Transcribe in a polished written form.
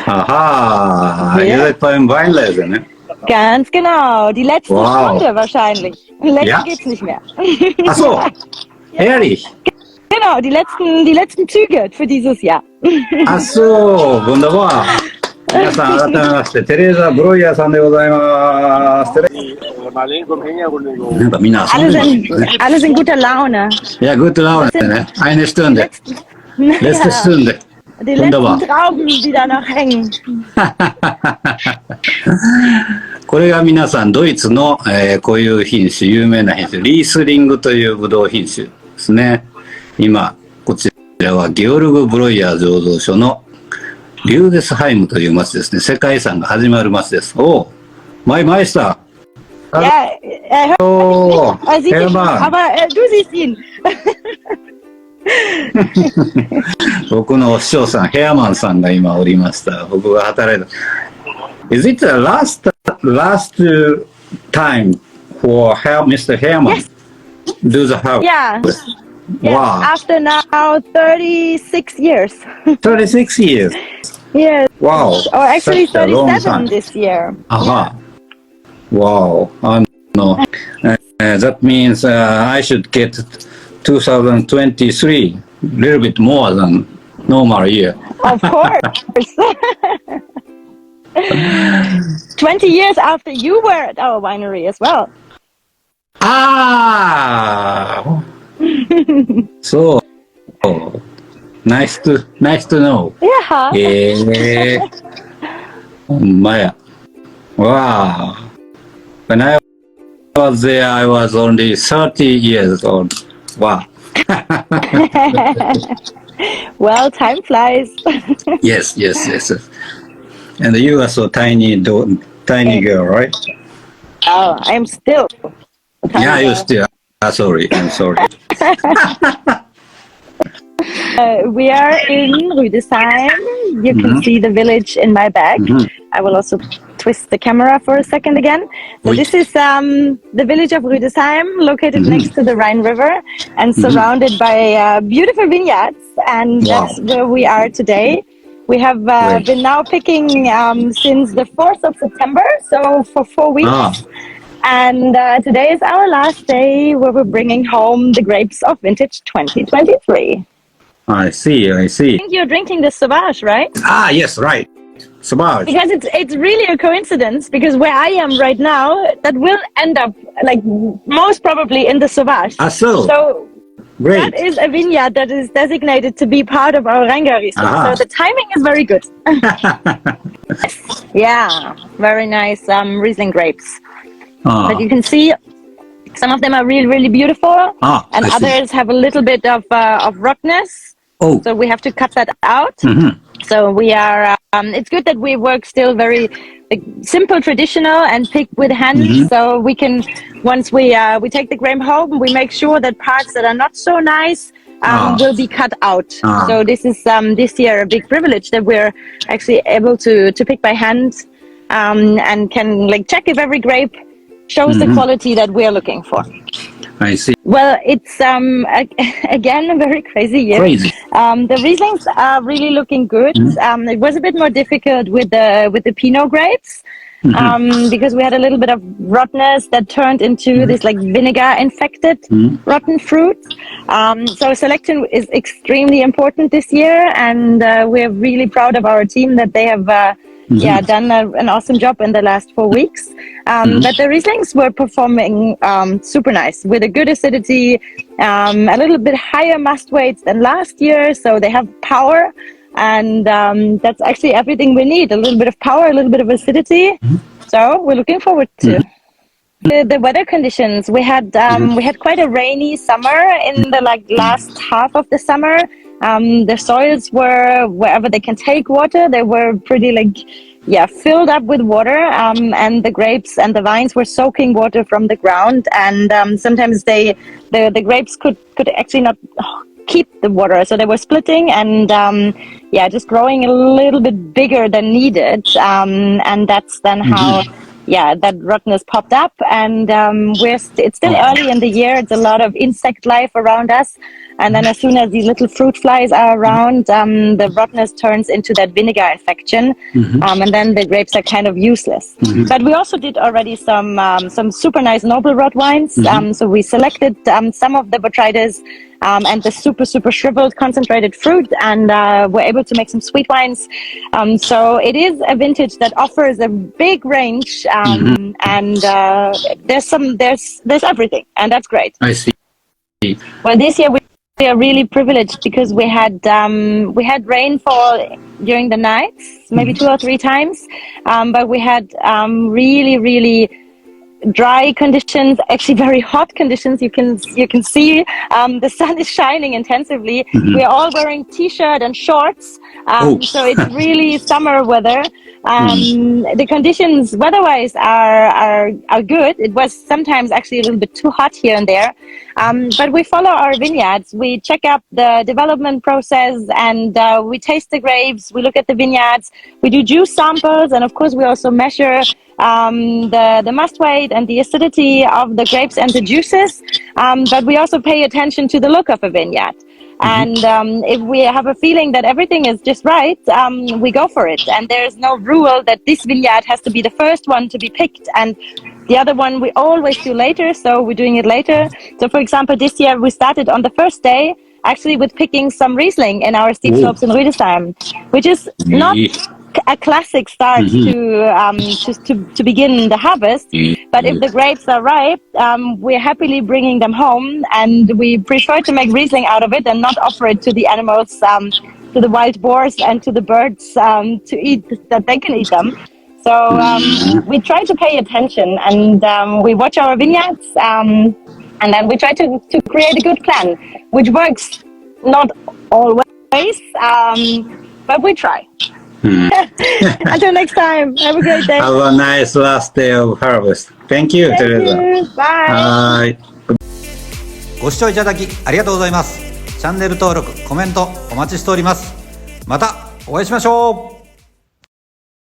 Aha, ihr seid beim Weinlese, ne? Ganz genau, die letzte Stunde wahrscheinlich. Länger geht's nicht mehr. Ach so, ehrlich? Genau, die letzten Züge für dieses Jahr. Ach so, wunderbar. 皆さん、改めまして、テレーザ・ブロイヤーさんでございます。なんかみんな遊んでますね。Alle sind guter Laune. Ja, gute Laune, ne? Eine Stunde. Letzte Stunde. Die letzten Trauben, die da noch hängen. これが皆さん、ドイツの、こういう品種、有名な品種、リースリングというブドウ品種ですね。今、こちらはゲオルグ・ブロイヤー醸造所のリューデスハイムという町ですね。世界遺産が始まる町です。おう、マイスター。Ja, er sieht ihn schon, aber du siehst ihn. 僕の師匠さん、ヘアマンさんが今おりました。僕が働いた。Is it the last time for Mr. Herman do the house? Yeah. Wow. After now 36 years. 36 years. Yes. Wow. Or actually 37 this year. Aha. Wow. No. That means I should get 2023 a little bit more than normal year. Of course. 20 years after you were at our winery as well. Ah. So nice to know. Yeah. Maya. Wow. When I was there, I was only 30 years old. Wow. Well, time flies. Yes. And you are so tiny girl, right? Oh, I'm still. Yeah, you still. Sorry, I'm sorry. We are in Rüdesheim. You can see the village in my back. I will also twist the camera for a second again. So this is the village of Rüdesheim, located next to the Rhine River and surrounded by beautiful vineyards. And that's where we are today. We have been now picking since the 4th of September, so for 4 weeks. And today is our last day where we're bringing home the grapes of vintage 2023. I see. I think you're drinking the Sauvage, right? Ah, yes, right. Sauvage. Because it's really a coincidence, because where I am right now, that will end up, like, most probably in the Sauvage. Ah, so great. That is a vineyard that is designated to be part of our Rheingau Riesling. So the timing is very good. Yeah, very nice Riesling grapes. But you can see some of them are really, really beautiful, and others have a little bit of roughness. So we have to cut that out. So we are. It's good that we work still very simple, traditional, and pick with hand. So we can, once we take the grape home, we make sure that parts that are not so nice will be cut out. So this is this year a big privilege that we're actually able to pick by hand and can check if every grape shows the quality that we're looking for. I see. Well, it's again a very crazy year. The Rieslings are really looking good. It was a bit more difficult with the Pinot grapes because we had a little bit of rottenness that turned into this vinegar infected rotten fruit. So selection is extremely important this year, and we're really proud of our team that they have done an awesome job in the last 4 weeks. But the Rieslings were performing super nice with a good acidity, a little bit higher must weights than last year. So they have power, and that's actually everything we need. A little bit of power, a little bit of acidity. So we're looking forward to the weather conditions. We had quite a rainy summer in the last half of the summer. The soils were, wherever they can take water, they were pretty filled up with water, and the grapes and the vines were soaking water from the ground, and sometimes the grapes could actually not keep the water, so they were splitting and just growing a little bit bigger than needed, and that's then how that rottenness popped up. And it's still early in the year. It's a lot of insect life around us. And then as soon as these little fruit flies are around, the rottenness turns into that vinegar infection. And then the grapes are kind of useless. But we also did already some super nice noble rot wines. So we selected some of the botrytis and the super shriveled concentrated fruit, and we're able to make some sweet wines. So it is a vintage that offers a big range, and there's everything, and that's great. I see. Well, this year we are really privileged because we had rainfall during the nights, maybe 2 or 3 times, but we had really dry conditions, actually very hot conditions. You can see the sun is shining intensively. We're all wearing t-shirt and shorts, so it's really summer weather. The conditions weather-wise are good. It was sometimes actually a little bit too hot here and there, but we follow our vineyards. We check up the development process, and we taste the grapes. We look at the vineyards. We do juice samples, and of course we also measure the must weight and the acidity of the grapes and the juices, but we also pay attention to the look of a vineyard. And if we have a feeling that everything is just right, we go for it. And there's no rule that this vineyard has to be the first one to be picked and the other one we always do later, so we're doing it later. So for example, this year we started on the first day actually with picking some Riesling in our steep slopes in Rüdesheim, which is not a classic start to begin the harvest, but if the grapes are ripe, we're happily bringing them home, and we prefer to make Riesling out of it and not offer it to the animals, to the wild boars and to the birds to eat, that they can eat them. So we try to pay attention, and we watch our vineyards, and then we try to create a good plan, which works not always, but we try. Until next time, have a great day. Have a nice last day of harvest. Thank you, Teresa. Bye. ご視聴いただきありがとうございます。チャンネル登録、コメントお待ちしております。またお会いしましょう。